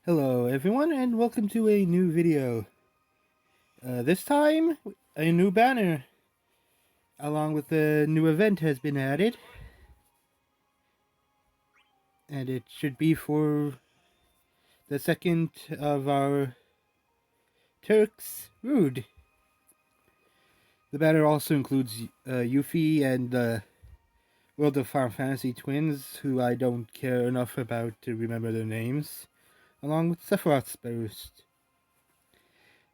Hello everyone and welcome to a new video. This time, a new banner along with a new event has been added. And it should be for the second of our Turks Rude. The banner also includes Yuffie and the World of Final Fantasy twins, who I don't care enough about to remember their names, along with Sephiroth Burst.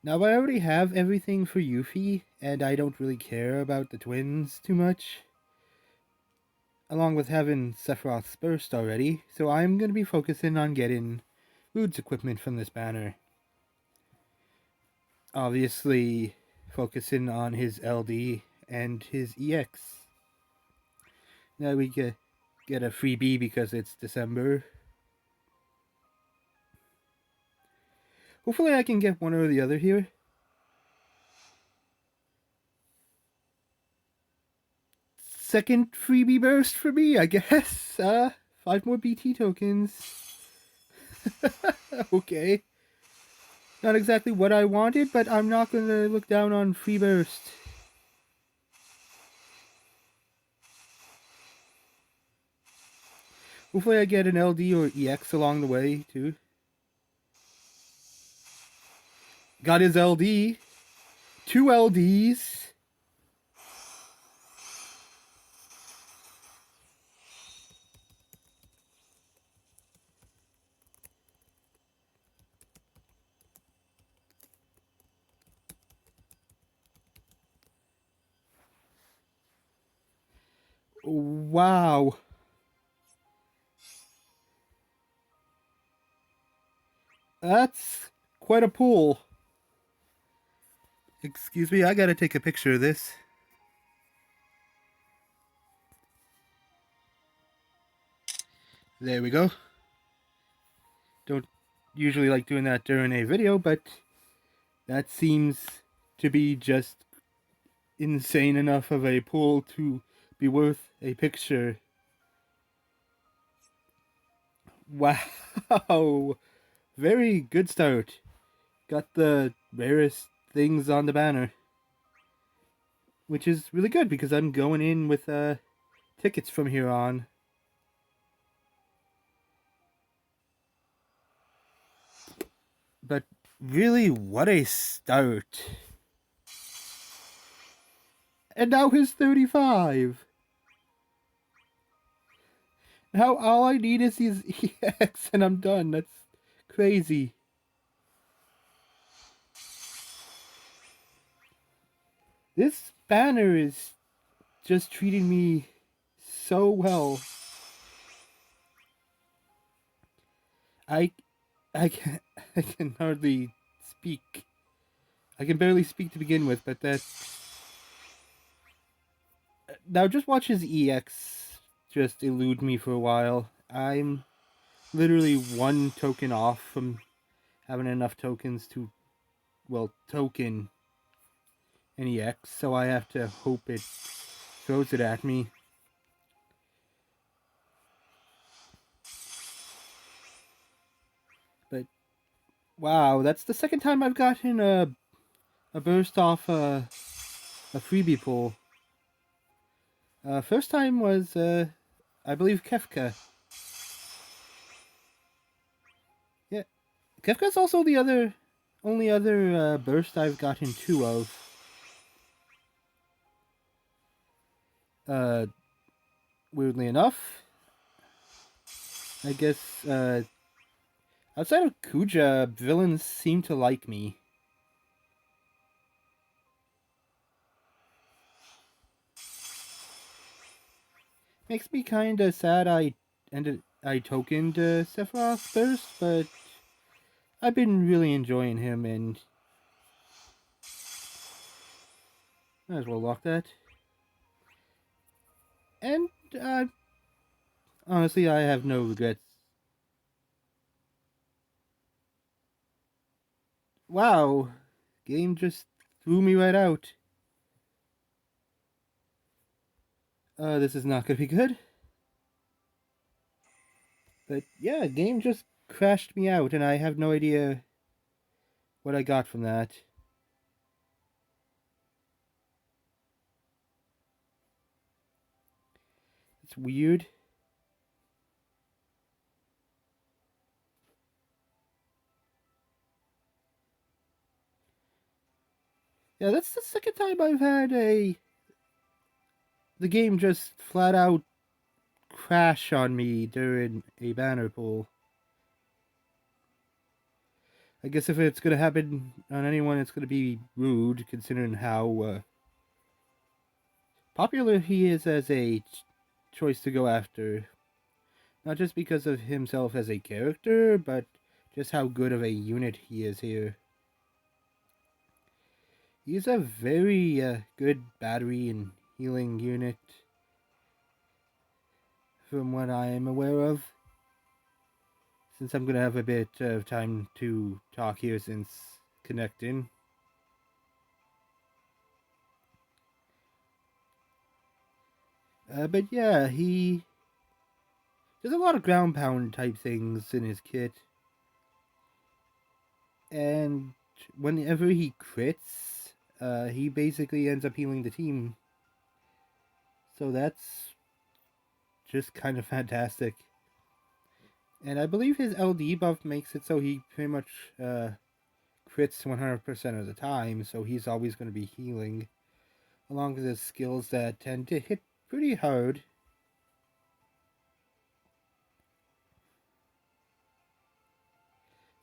Now, I already have everything for Yuffie, and I don't really care about the twins too much, along with having Sephiroth Burst already, so I'm going to be focusing on getting Rude's equipment from this banner. Obviously, focusing on his LD and his EX. Now we get a freebie because it's December. Hopefully I can get one or the other here. Second freebie burst for me, I guess. 5 more BT tokens. Okay. Not exactly what I wanted, but I'm not going to look down on free burst. Hopefully I get an LD or EX along the way, too. Got his LD. 2 LDs. Wow. That's quite a pool. Excuse me, I gotta take a picture of this. There we go. Don't usually like doing that during a video, but that seems to be just insane enough of a pool to be worth a picture. Wow. Very good start. Got the rarest things on the banner, which is really good because I'm going in with tickets from here on. But really, what a start. And now he's 35. Now all I need is his EX and I'm done. That's crazy. This banner is just treating me so well. I can I can hardly speak. I can barely speak to begin with, but that's... Now just watch his EX just elude me for a while. I'm literally 1 token off from having enough tokens to, well, token an EX, so I have to hope it throws it at me. But wow, that's the second time I've gotten a burst off a freebie pull. First time was I believe Kefka. Yeah, Kefka's also the only other burst I've gotten 2 of. Weirdly enough, I guess outside of Kuja, villains seem to like me. Makes me kinda sad I tokened Sephiroth Burst, but I've been really enjoying him and might as well lock that. And honestly, I have no regrets. Wow, game just threw me right out. This is not gonna be good. But yeah, game just crashed me out, and I have no idea what I got from that. It's weird. Yeah, that's the second time I've had the game just flat out crash on me during a banner pull. I guess if it's gonna happen on anyone, it's gonna be Rude, considering how popular he is as a choice to go after. Not just because of himself as a character, but just how good of a unit he is here. He's a very good battery and healing unit, from what I am aware of. Since I'm going to have a bit of time to talk here since connecting. But yeah, he does a lot of ground pound type things in his kit. And whenever he crits, he basically ends up healing the team. So that's just kind of fantastic. And I believe his LD buff makes it so he pretty much crits 100% of the time, so he's always going to be healing, along with his skills that tend to hit pretty hard.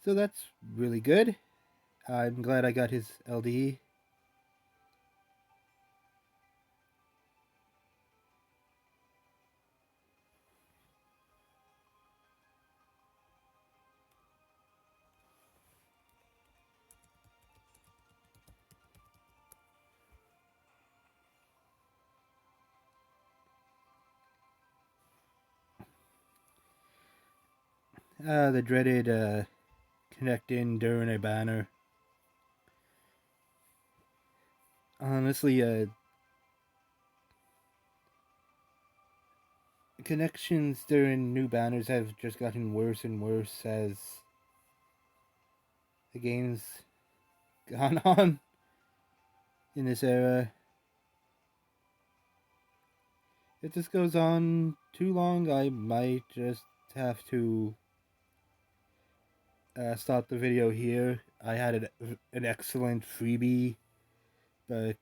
So that's really good. I'm glad I got his LD. The dreaded connect in during a banner. Honestly, connections during new banners have just gotten worse and worse as the game's gone on in this era. If this goes on too long, I might just have to stop the video here. I had an excellent freebie, but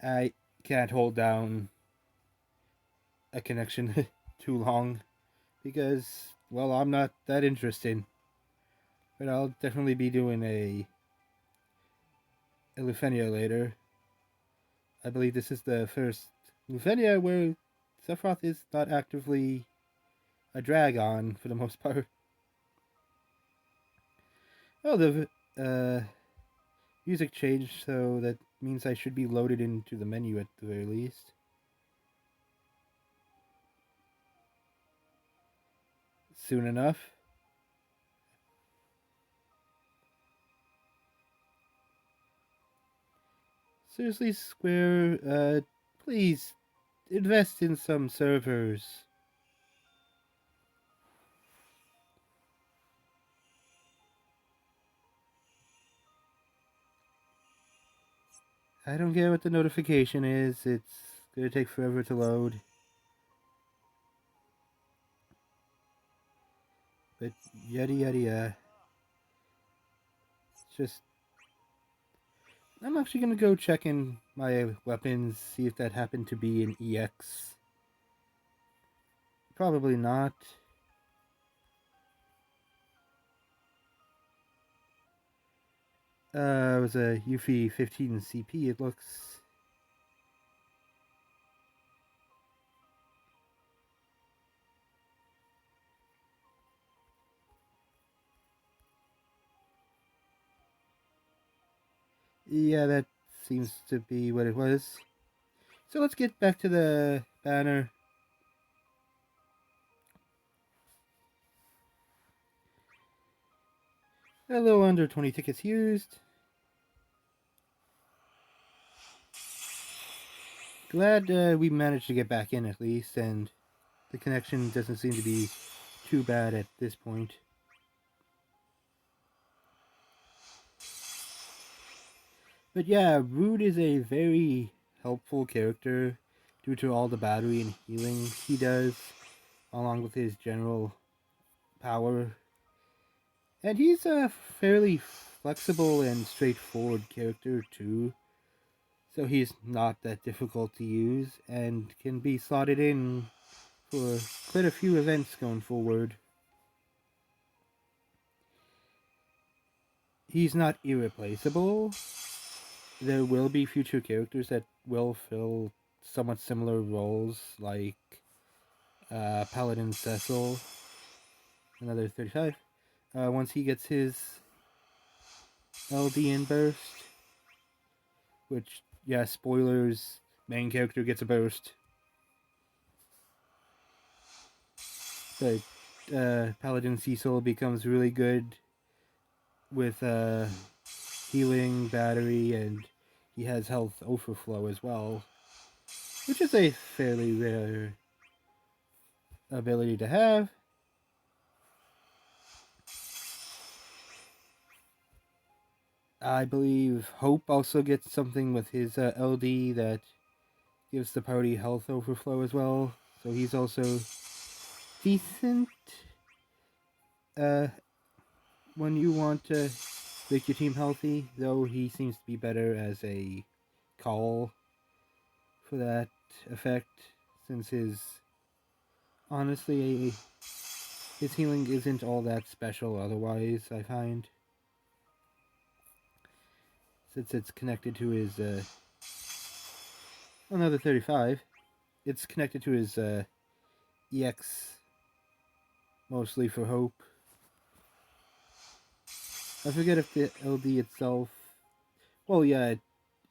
I can't hold down a connection too long because, well, I'm not that interested. But I'll definitely be doing a Lufenia later. I believe this is the first Lufenia where Sephiroth is not actively a drag-on for the most part. Oh, the music changed, so that means I should be loaded into the menu at the very least. Soon enough. Seriously, Square, please invest in some servers. I don't care what the notification is, it's gonna take forever to load. But yada yada yada. It's just... I'm actually gonna go check in my weapons, see if that happened to be an EX. Probably not. It was a Yuffie 15 CP, it looks. Yeah, that seems to be what it was. So let's get back to the banner. A little under 20 tickets used. Glad we managed to get back in at least, and the connection doesn't seem to be too bad at this point. But yeah, Rude is a very helpful character due to all the battery and healing he does, along with his general power. And he's a fairly flexible and straightforward character too, so he's not that difficult to use and can be slotted in for quite a few events going forward. He's not irreplaceable. There will be future characters that will fill somewhat similar roles, like Paladin Cecil, another 35. Once he gets his LD in Burst, which, yeah, spoilers, main character gets a burst. But Paladin Cecil becomes really good with healing, battery, and he has health overflow as well, which is a fairly rare ability to have. I believe Hope also gets something with his LD that gives the party health overflow as well, so he's also decent when you want to make your team healthy, though he seems to be better as a call for that effect, since honestly, his healing isn't all that special otherwise, I find. Since it's connected to his, another 35, it's connected to his, EX, mostly for Hope. I forget if the LD itself, well, yeah, it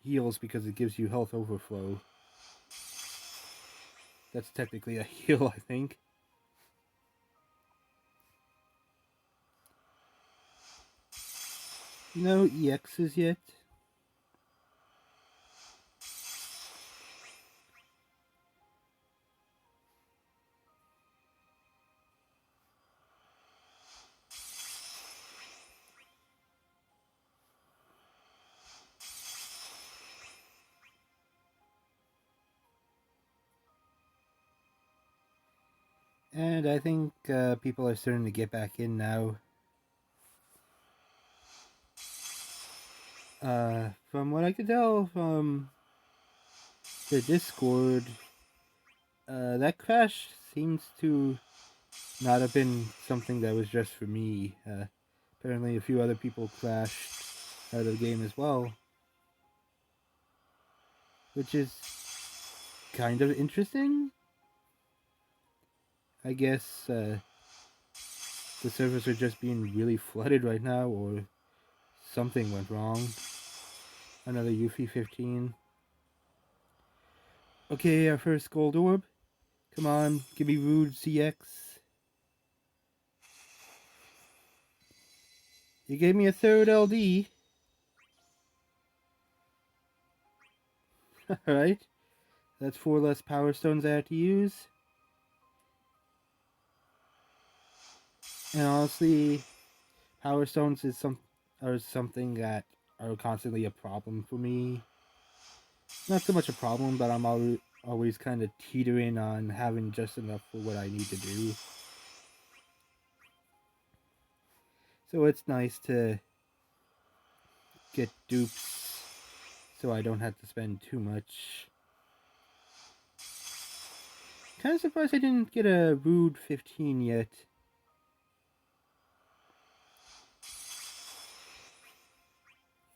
heals because it gives you health overflow. That's technically a heal, I think. No EXs yet. And I think people are starting to get back in now. From what I could tell from the Discord, that crash seems to not have been something that was just for me. Apparently a few other people crashed out of the game as well, which is kind of interesting. I guess the servers are just being really flooded right now, or something went wrong. Another Yuffie 15. Okay, our first gold orb. Come on, give me Rude CX. You gave me a third LD. Alright. That's 4 less power stones I have to use. And honestly, power stones are something that are constantly a problem for me. Not so much a problem, but I'm always kind of teetering on having just enough for what I need to do. So it's nice to get dupes so I don't have to spend too much. Kind of surprised I didn't get a Rude 15 yet.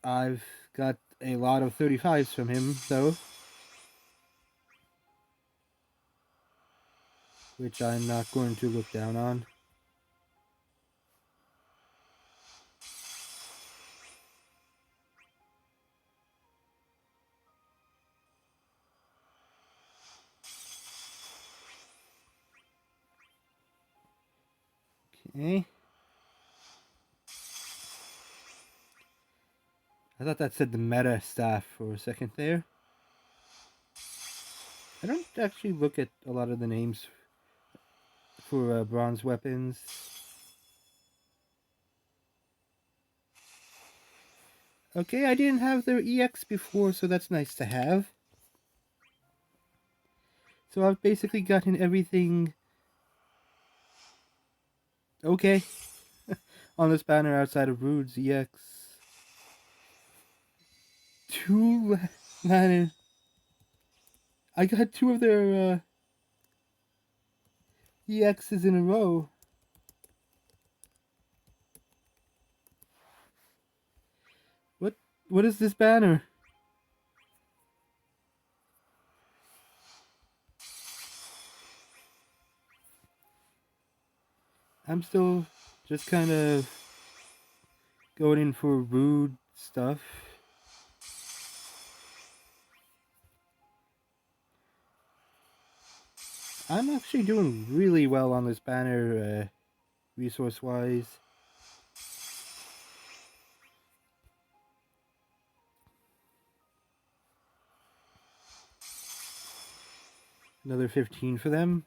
I've got a lot of 35s from him, though. Which I'm not going to look down on. Okay. I thought that said the meta staff for a second there. I don't actually look at a lot of the names for bronze weapons. Okay, I didn't have their EX before, so that's nice to have. So I've basically gotten everything okay on this banner outside of Rude's EX. 2 banner. I got 2 of their EXs in a row. What is this banner? I'm still just kind of going in for Rude stuff. I'm actually doing really well on this banner, resource-wise. Another 15 for them.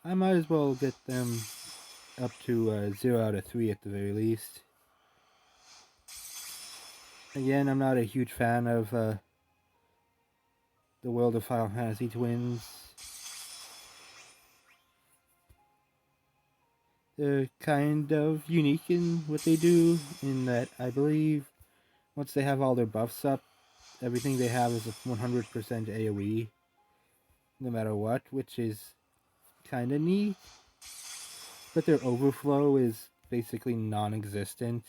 I might as well get them up to 0 out of 3 at the very least. Again, I'm not a huge fan of the World of Final Fantasy Twins. They're kind of unique in what they do, in that I believe once they have all their buffs up, everything they have is a 100% AoE, no matter what, which is kind of neat. But their overflow is basically non-existent.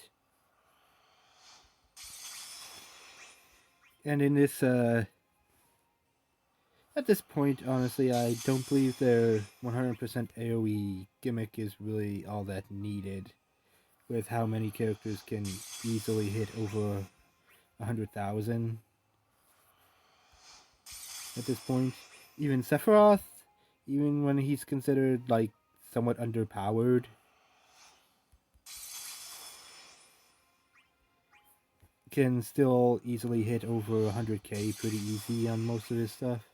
And in this, at this point, honestly, I don't believe their 100% AoE gimmick is really all that needed, with how many characters can easily hit over 100,000 at this point. Even Sephiroth, even when he's considered like somewhat underpowered, can still easily hit over 100k pretty easy on most of his stuff.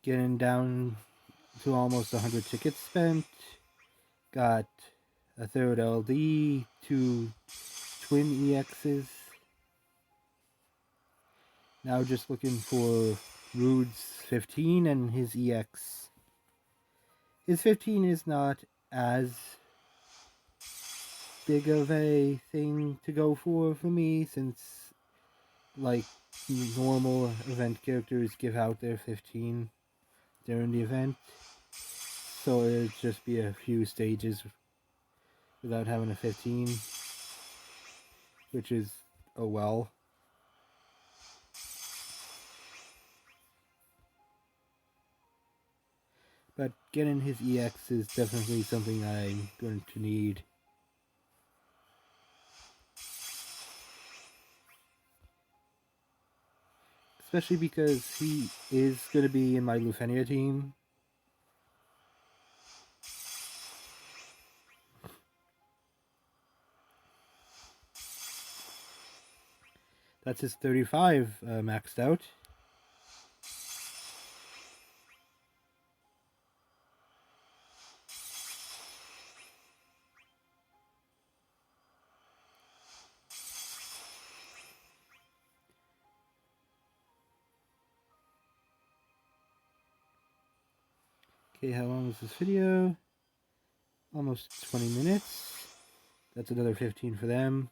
Getting down to almost 100 tickets spent. Got a third LD, 2 twin EXs. Now just looking for Rude's 15 and his EX. His 15 is not as big of a thing to go for me, since like normal event characters give out their 15 during the event, so it'd just be a few stages without having a 15, which is oh well. But getting his EX is definitely something I'm going to need. Especially because he is going to be in my Lufenia team. That's his 35 maxed out. Okay, how long was this video? Almost 20 minutes. That's another 15 for them.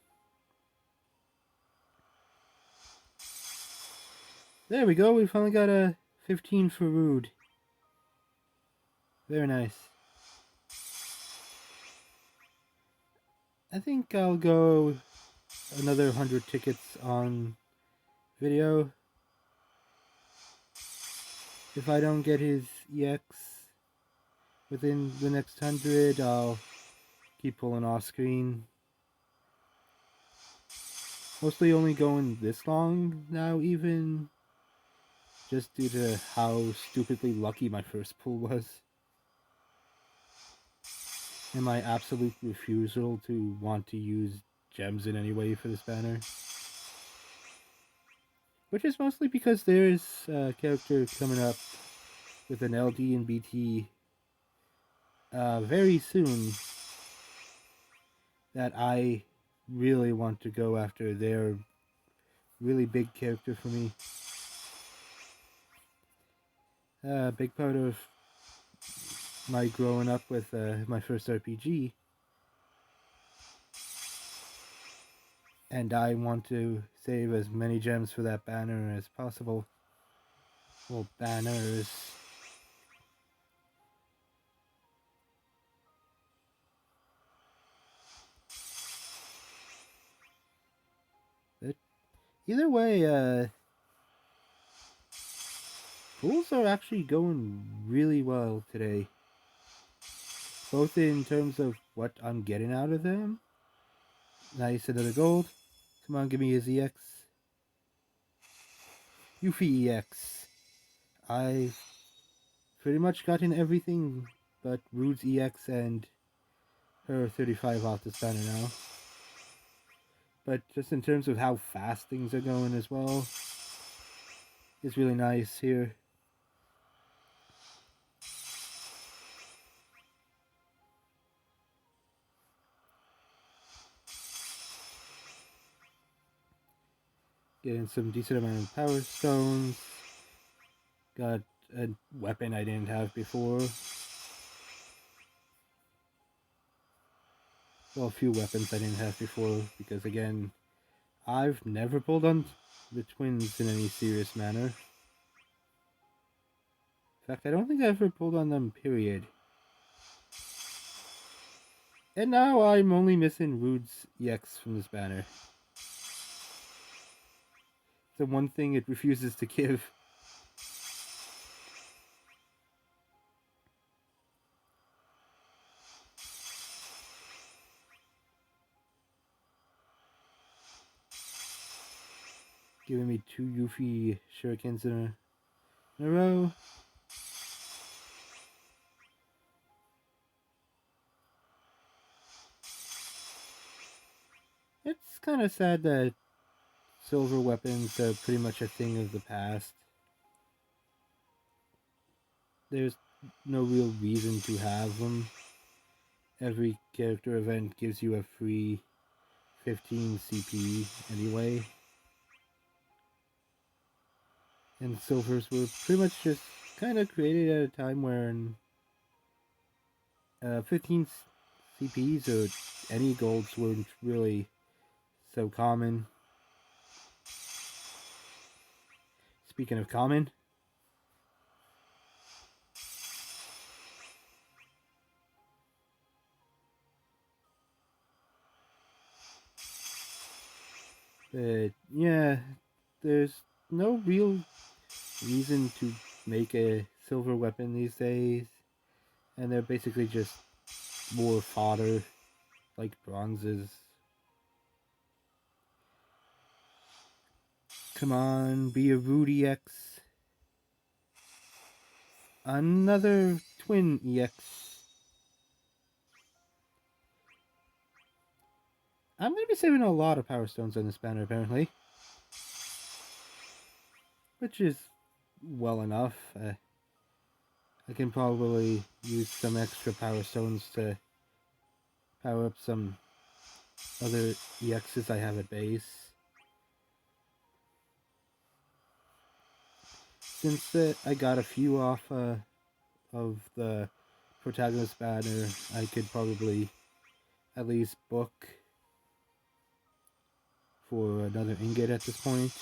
There we go, we finally got a 15 for Rude. Very nice. I think I'll go another 100 tickets on video. If I don't get his EX within the next 100, I'll keep pulling off screen. Mostly only going this long now, even just due to how stupidly lucky my first pull was. and my absolute refusal to want to use gems in any way for this banner. Which is mostly because there's a character coming up with an LD and BT very soon that I really want to go after. They're really big character for me. Big part of my growing up with my first RPG. And I want to save as many gems for that banner as possible. Well, banners. But either way, pools are actually going really well today. Both in terms of what I'm getting out of them. Nice, another gold. Come on, give me his EX. Yuffie EX. I've pretty much gotten everything but Rude's EX and her 35 off this banner now. But just in terms of how fast things are going as well, it's really nice here. Getting some decent amount of power stones. Got a weapon I didn't have before. Well, a few weapons I didn't have before because, again, I've never pulled on the twins in any serious manner. In fact, I don't think I ever pulled on them, period. And now I'm only missing Rude's EX from this banner. The one thing it refuses to give. Giving me 2 Yuffie shurikens in a row. It's kind of sad that silver weapons are pretty much a thing of the past. There's no real reason to have them. Every character event gives you a free 15 CP anyway. And silvers were pretty much just kind of created at a time when 15 CPs or any golds weren't really so common. Speaking of common, but yeah, there's no real reason to make a silver weapon these days, and they're basically just more fodder like bronzes. Come on, be a Rude EX. Another twin EX. I'm going to be saving a lot of power stones on this banner, apparently. Which is well enough. I can probably use some extra power stones to power up some other EXs I have at base. Since I got a few off of the protagonist banner, I could probably at least book for another ingot at this point.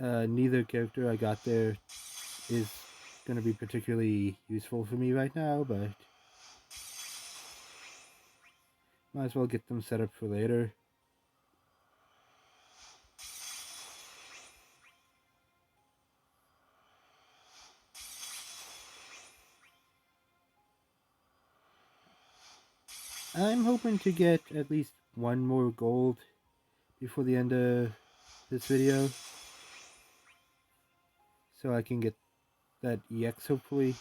Neither character I got there is going to be particularly useful for me right now, but might as well get them set up for later. I'm hoping to get at least one more gold before the end of this video, so I can get that EX hopefully.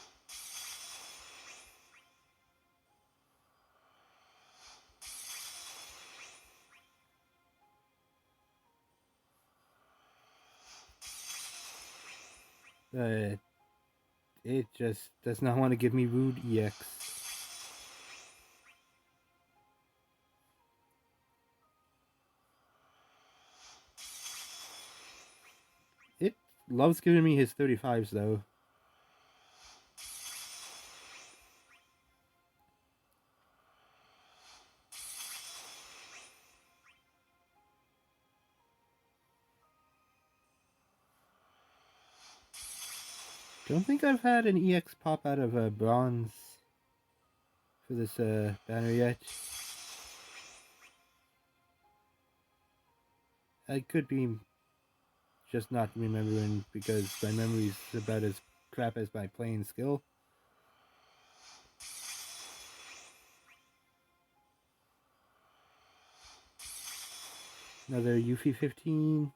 But it just does not want to give me Rude EX. It loves giving me his 35s though. Don't think I've had an EX pop out of a bronze for this banner yet. I could be just not remembering because my memory's about as crap as my playing skill. Another Yuffie 15.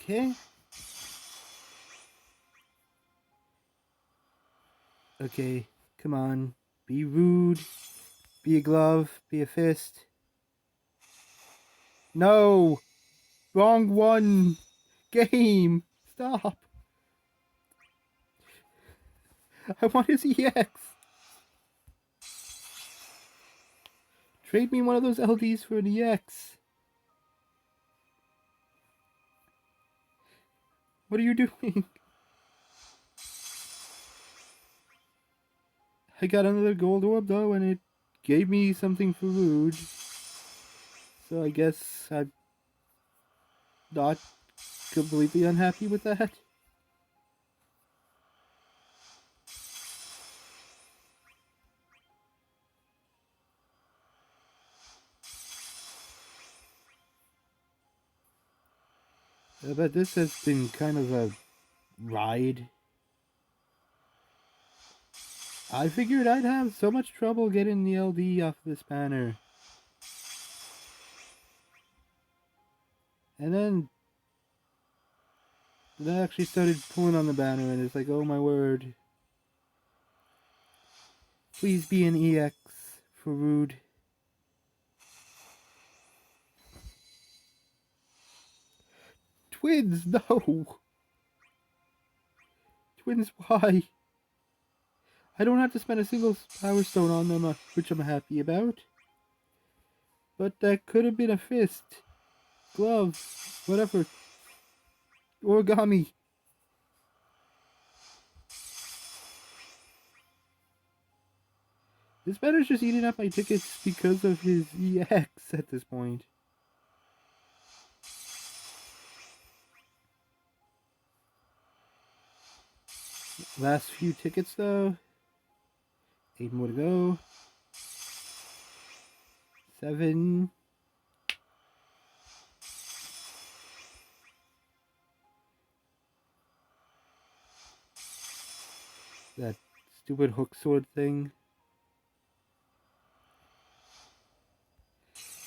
Okay. Okay, come on. Be rude. Be a glove. Be a fist. No! Wrong one! Game! Stop! I want his EX! Trade me one of those LDs for an EX. What are you doing? I got another gold orb though, and it gave me something for Rude. So I guess I'm not completely unhappy with that. But this has been kind of a ride. I figured I'd have so much trouble getting the LD off this banner. And then I actually started pulling on the banner and it's like, oh my word. Please be an EX for Rude. Twins, no! Twins, why? I don't have to spend a single power stone on them, which I'm happy about. But that could have been a fist, glove, whatever. Origami. This banner's just eating up my tickets because of his EX at this point. Last few tickets though. 8 more to go. 7. That stupid hook sword thing.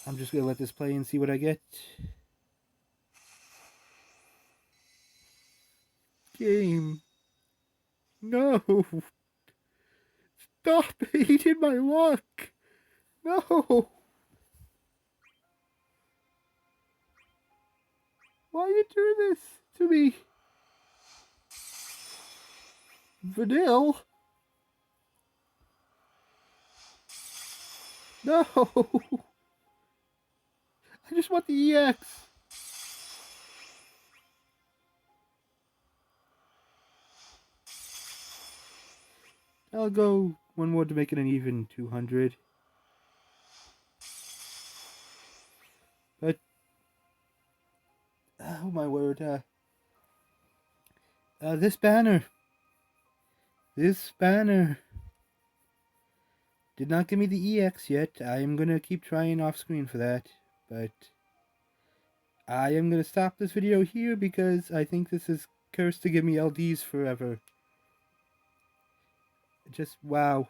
I'm just gonna let this play and see what I get. Game. No. Stop eating my luck. No. Why you do this to me? Vanille? No! I just want the EX! I'll go one more to make it an even 200. But, oh my word, this banner did not give me the EX yet. I am gonna keep trying off screen for that, but I am going to stop this video here because I think this is cursed to give me LDs forever. Just wow.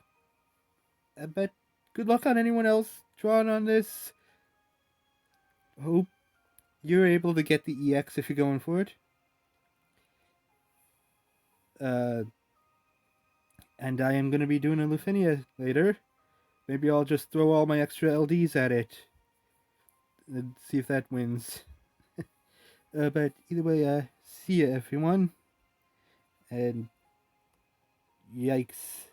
But good luck on anyone else drawing on this. Hope you're able to get the EX if you're going for it. And I am going to be doing a Lufinia later. Maybe I'll just throw all my extra LDs at it and see if that wins. But either way, see ya everyone. And yikes.